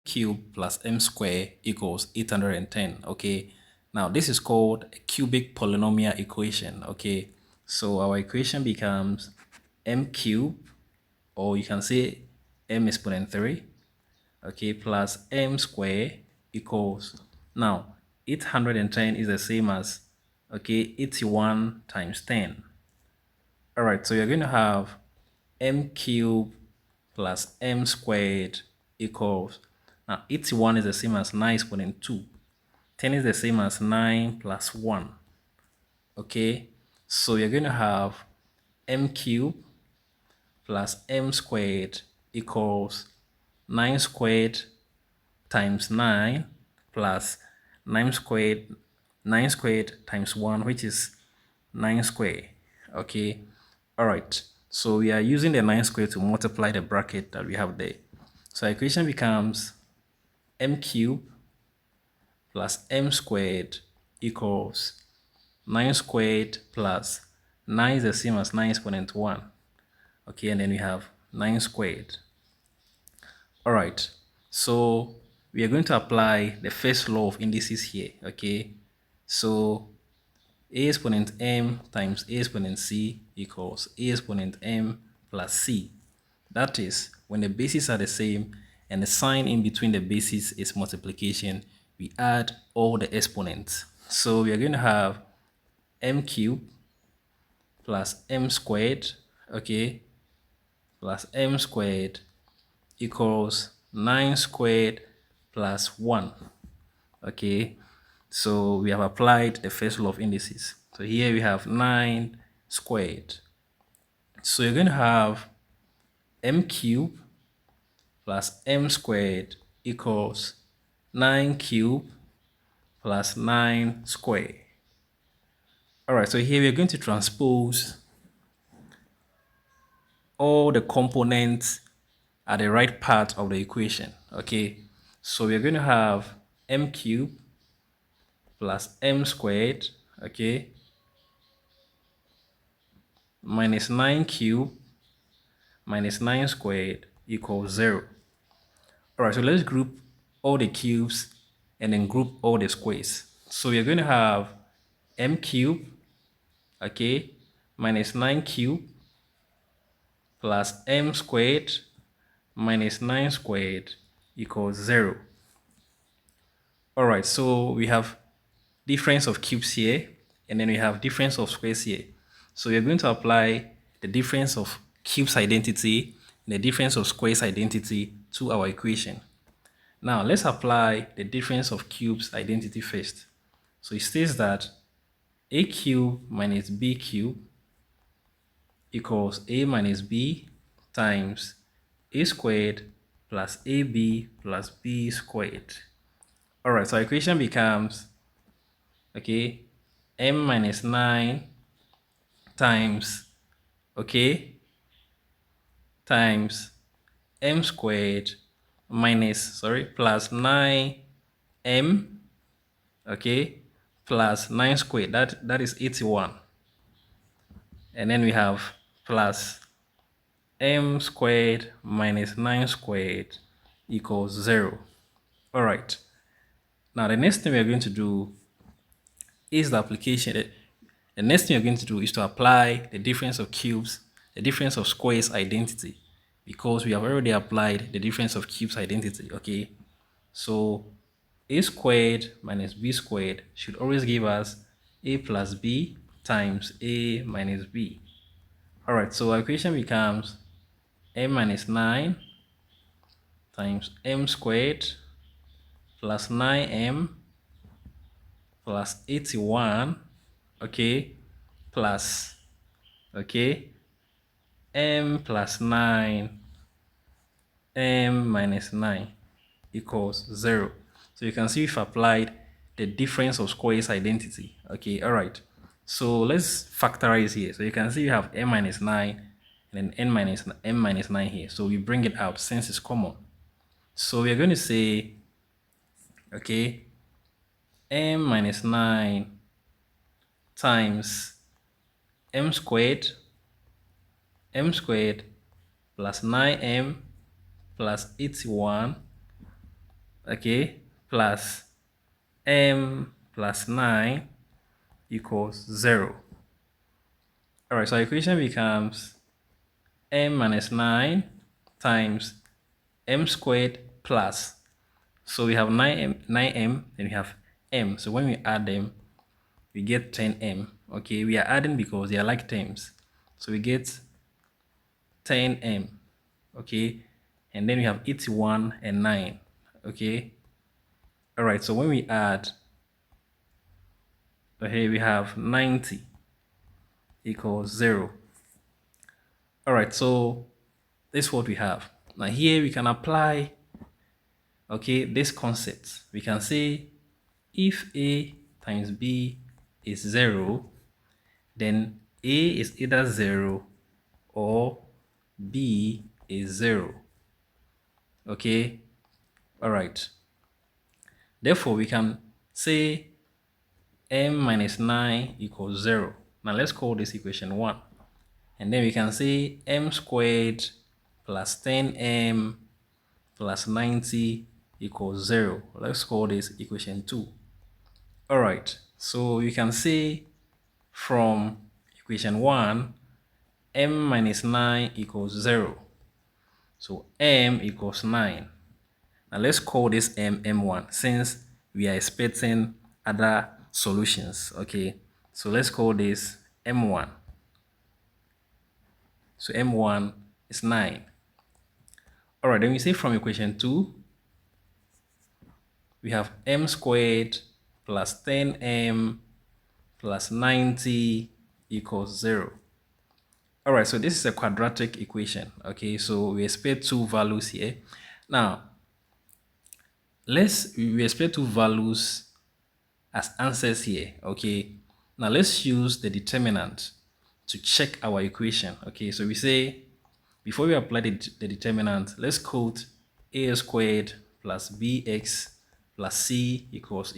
cubed plus m squared equals 810. Okay, now this is called a cubic polynomial equation. Okay, so our equation becomes m cubed, or you can say m exponent 3, okay, plus m squared equals, now 810 is the same as, okay, 81 times 10. All right, so you're going to have m cubed plus m squared equals, now 81 is the same as 9 exponent 2. 10 is the same as 9 plus 1. Okay, so you're going to have m cubed plus m squared equals 9 squared times 9 plus 9 squared times 1, which is 9 squared. Okay, all right, so we are using the 9 squared to multiply the bracket that we have there. So our equation becomes m cubed plus m squared equals 9 squared plus 9 is the same as 9 exponent 1. Okay, and then we have 9 squared. All right, so we are going to apply the first law of indices here. Okay, so a exponent m times a exponent c equals a exponent m plus c. That is, when the bases are the same and the sign in between the bases is multiplication, we add all the exponents. So we are going to have m cubed plus m squared, okay, plus m squared equals 9 squared plus 1. Okay, so we have applied the first law of indices. So here we have 9 squared. So you're going to have m cubed plus m squared equals 9 cubed plus 9 squared. All right, so here we're going to transpose all the components at the right part of the equation. Okay, so we're going to have m cubed plus m squared, okay, minus 9 cubed minus 9 squared equals 0. All right, so let's group all the cubes and then group all the squares. So we're going to have m cubed, okay, minus 9 cubed plus m squared minus 9 squared equals 0. All right, so we have difference of cubes here, and then we have difference of squares here. So we're going to apply the difference of cubes identity and the difference of squares identity to our equation. Now let's apply the difference of cubes identity first. So it says that a cubed minus b cubed equals a minus b times a squared plus ab plus b squared. All right, so our equation becomes, okay, m minus 9 times, okay, times m squared minus, plus 9m, okay, plus 9 squared, that is 81. And then we have plus m squared minus 9 squared equals 0. All right. Now the next thing we are going to do is the application. The next thing you're going to do is to apply the difference of cubes, the difference of squares identity, because we have already applied the difference of cubes identity. Okay, so a squared minus b squared should always give us a plus b times a minus b. All right, so our equation becomes m minus 9 times m squared plus 9m plus 81, okay, plus, okay, m plus 9 m minus 9 equals 0. So you can see we've applied the difference of squares identity. Okay, all right, so let's factorize here. So you can see you have m minus 9 and then m minus 9 here. So we bring it out since it's common. So we're going to say, okay, m minus 9 times m squared plus 9m plus 81 okay, plus m plus 9 equals 0. All right, so our equation becomes m minus 9 times m squared plus. So we have 9m, then we have m. So when we add them, we get 10m. Okay, we are adding because they are like terms. So we get 10m. Okay, and then we have 81 and 9. Okay, all right, so when we add, here we have 90 equals 0. All right, so this is what we have. Now here we can apply, okay, this concept. We can say if A times B is 0, then A is either 0 or B is 0. Okay, all right. Therefore, we can say m minus 9 equals 0. Now let's call this equation 1. And then we can say m squared plus 10m plus 90 equals 0. Let's call this equation 2. All right, so you can say from equation 1, m minus 9 equals 0. So m equals 9. Now let's call this m1 since we are expecting other solutions. Okay, so let's call this m1. So m1 is 9. All right, then we say from equation 2, we have m squared plus 10m plus 90 equals 0. All right, so this is a quadratic equation. Okay, so we expect two values here. Now, we expect two values as answers here. Okay, now let's use the determinant to check our equation. Okay, so we say, before we apply the determinant, let's quote a squared plus bx plus c equals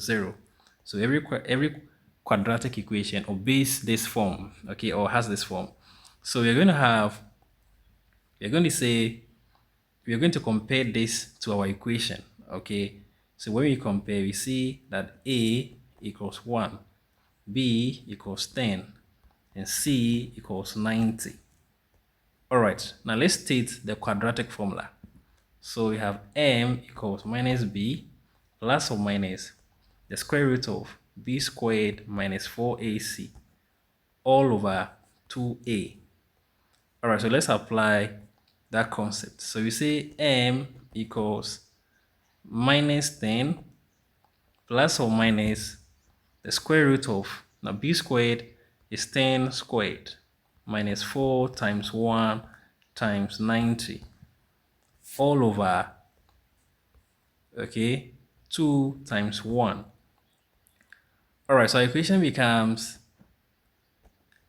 0. So every quadratic equation obeys this form, okay, or has this form. So we're going to compare this to our equation, okay. So when we compare, we see that a equals 1, b equals 10, and c equals 90. All right, now let's state the quadratic formula. So we have m equals minus b plus or minus the square root of b squared minus 4ac all over 2a. All right, so let's apply that concept. So we say m equals minus 10 plus or minus the square root of, now b squared is 10 squared minus 4 times 1 times 90 all over, okay, 2 times 1. All right, so our equation becomes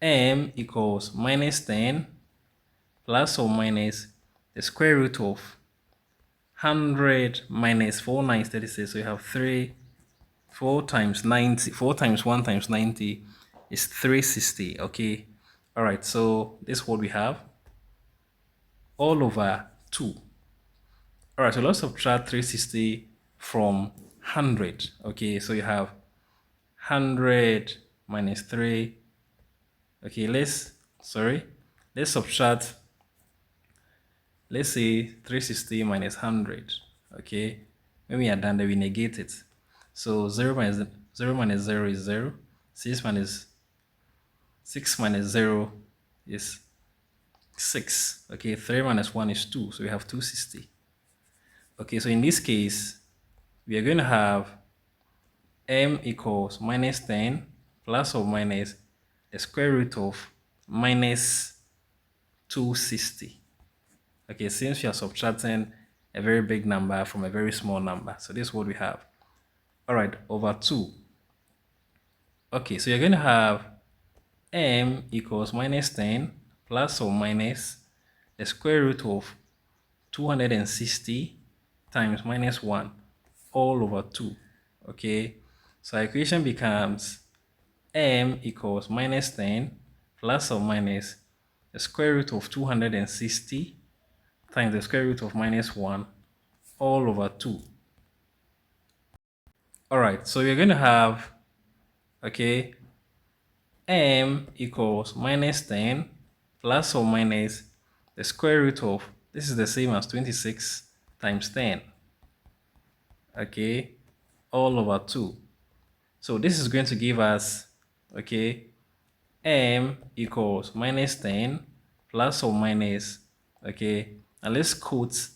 m equals minus 10 plus or minus the square root of 100 minus 4 9 is 36. So you have 4 times 90, 4 times 1 times 90 is 360. Okay, all right, so this is what we have all over 2. All right, so let's subtract 360 from 100. Okay, so you have 100 minus 3. Okay, let's subtract, let's say 360 minus 100. Okay, when we are done, then we negate it. So 0 minus 0 is 0. 6 minus 0 is 6. Okay, 3 minus 1 is 2. So we have 260. Okay, so in this case, we are going to have m equals minus 10 plus or minus the square root of minus 260. Okay, since we are subtracting a very big number from a very small number, so this is what we have. All right, over 2. Okay, so you're going to have m equals minus 10 plus or minus the square root of 260 times minus 1 all over 2. Okay, so our equation becomes m equals minus 10 plus or minus the square root of 260 times the square root of minus 1 all over 2. All right, so we're going to have, okay, m equals minus 10 plus or minus the square root of, this is the same as 26 times 10, okay, all over 2. So this is going to give us, okay, m equals minus 10 plus or minus, okay, and let's quote,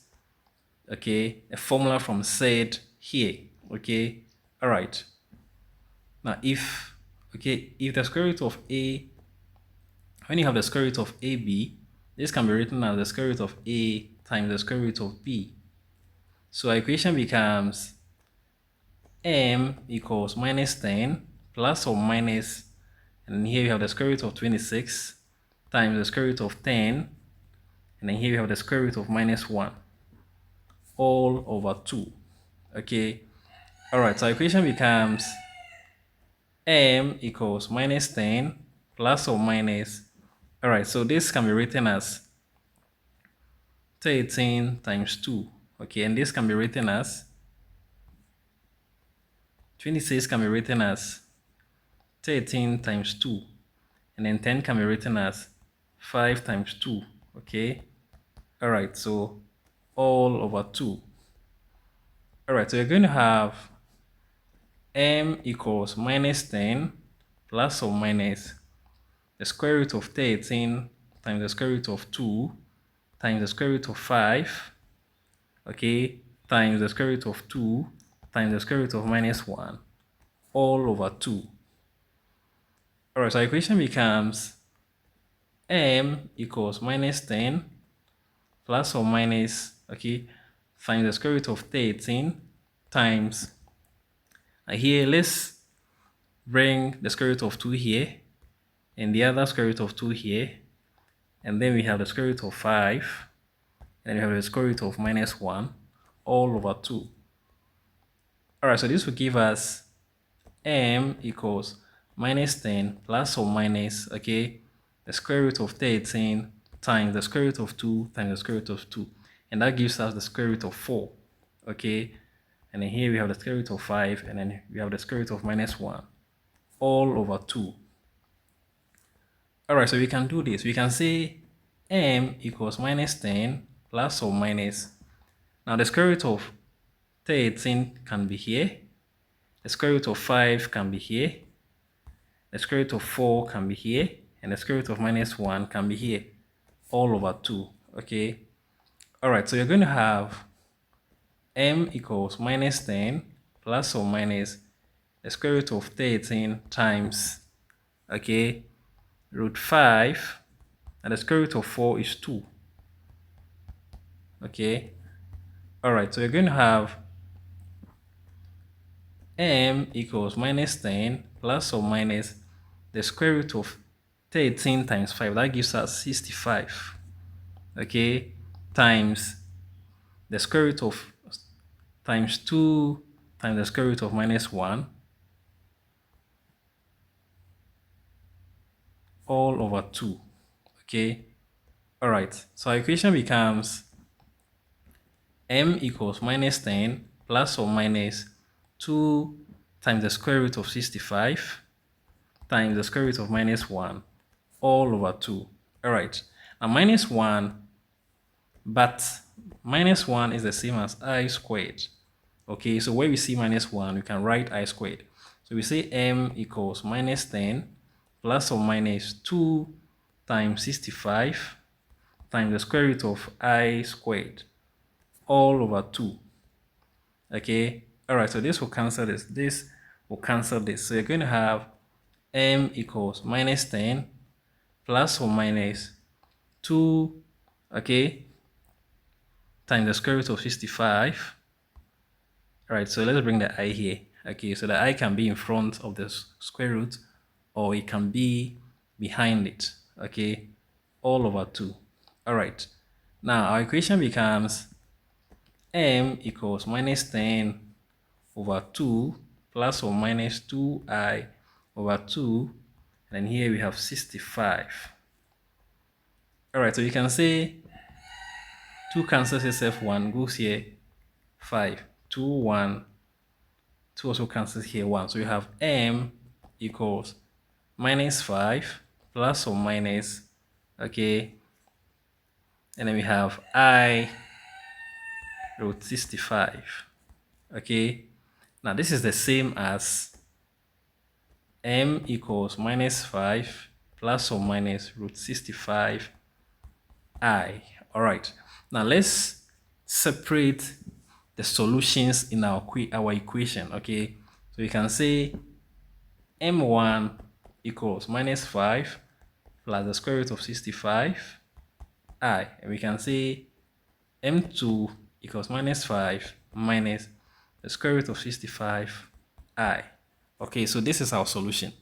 okay, a formula from Z here, okay. All right, now if, okay, if the square root of a, when you have the square root of ab, this can be written as the square root of a times the square root of b. So our equation becomes m equals minus 10 plus or minus, and here you have the square root of 26 times the square root of 10, and then here you have the square root of minus 1 all over 2, okay. All right, so our equation becomes m equals minus 10 plus or minus, all right, so this can be written as 13 times 2, okay, and this can be written as 26 can be written as 13 times 2, and then 10 can be written as 5 times 2, okay. All right, so all over 2. All right, so you're going to have m equals minus 10 plus or minus the square root of 13 times the square root of 2 times the square root of 5, okay, times the square root of 2 times the square root of minus 1 all over 2. All right, so our equation becomes m equals minus 10 plus or minus, okay, times the square root of 13 times, here let's bring the square root of 2 here and the other square root of 2 here, and then we have the square root of 5, and then we have the square root of minus 1 all over 2. All right, so this will give us m equals minus 10 plus or minus, okay, the square root of 13 times the square root of 2 times the square root of 2, and that gives us the square root of 4, okay, and then here we have the square root of 5, and then we have the square root of minus 1 all over 2. All right, so we can do this. We can say m equals minus 10 plus or minus, now the square root of 13 can be here, the square root of 5 can be here, the square root of 4 can be here, and the square root of minus 1 can be here, all over 2, okay. All right, so you're going to have m equals minus 10 plus or minus the square root of 13 times, okay, root 5, and the square root of 4 is 2, okay. All right, so you're going to have m equals minus 10 plus or minus the square root of 13 times 5, that gives us 65, okay, times the square root of times 2 times the square root of minus 1 all over 2, okay. All right, so our equation becomes m equals minus 10 plus or minus 2 times the square root of 65 times the square root of minus 1 all over 2. All right, now minus 1, but minus 1 is the same as I squared. Okay, so where we see minus 1, we can write I squared. So we say m equals minus 10 plus or minus 2 times 65 times the square root of I squared all over 2. Okay, all right, so this will cancel this. This will cancel this. So you're going to have m equals minus 10 plus or minus 2, okay, times the square root of 65. All right, so let's bring the I here. Okay, so the I can be in front of the square root or it can be behind it. Okay, all over 2. All right, now our equation becomes m equals minus 10 over 2 plus or minus 2i over 2, and here we have 65. All right, so you can say 2 cancels itself, 1 goes here, 5, 2, 1, 2 also cancels here, 1. So you have m equals minus 5 plus or minus, okay, and then we have I root 65, okay. Now this is the same as m equals minus 5 plus or minus root 65 I. All right, now let's separate the solutions in our equation, okay. So we can say m1 equals minus 5 plus the square root of 65 I, and we can say m2 equals minus 5 minus the square root of 65 I. Okay, so this is our solution.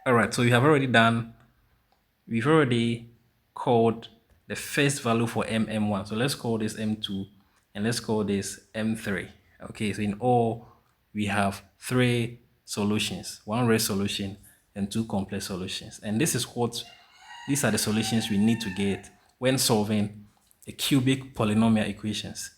All right, so we've already called the first value for m1. So let's call this m2 and let's call this m3. Okay, so in all, we have 3 solutions, 1 real solution and 2 complex solutions. And these are the solutions we need to get when solving a cubic polynomial equations.